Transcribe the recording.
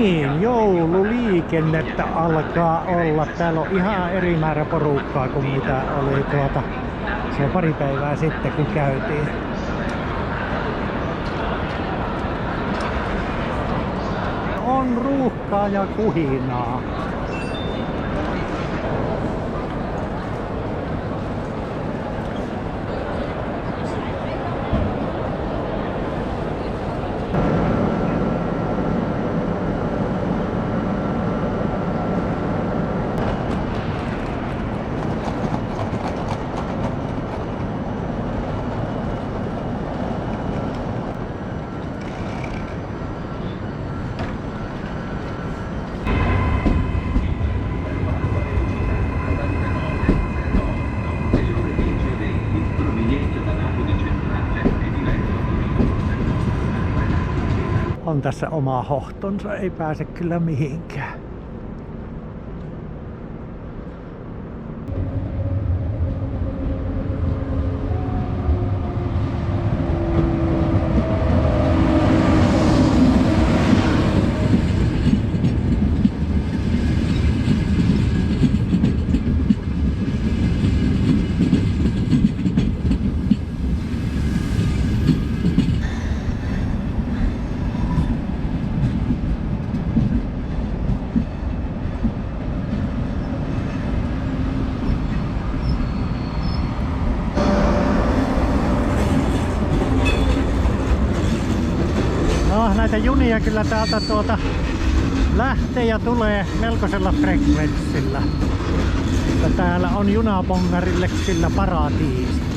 niin, joululiikennettä alkaa olla. Täällä on ihan eri määrä porukkaa kuin mitä oli se on pari päivää sitten kun käytiin. On ruuhkaa ja kuhinaa. On tässä oma hohtonsa, ei pääse kyllä mihinkään. Näitä junia kyllä täältä lähtee ja tulee melkoisella frekvenssillä. Täällä on junabongarille sillä paratiisi.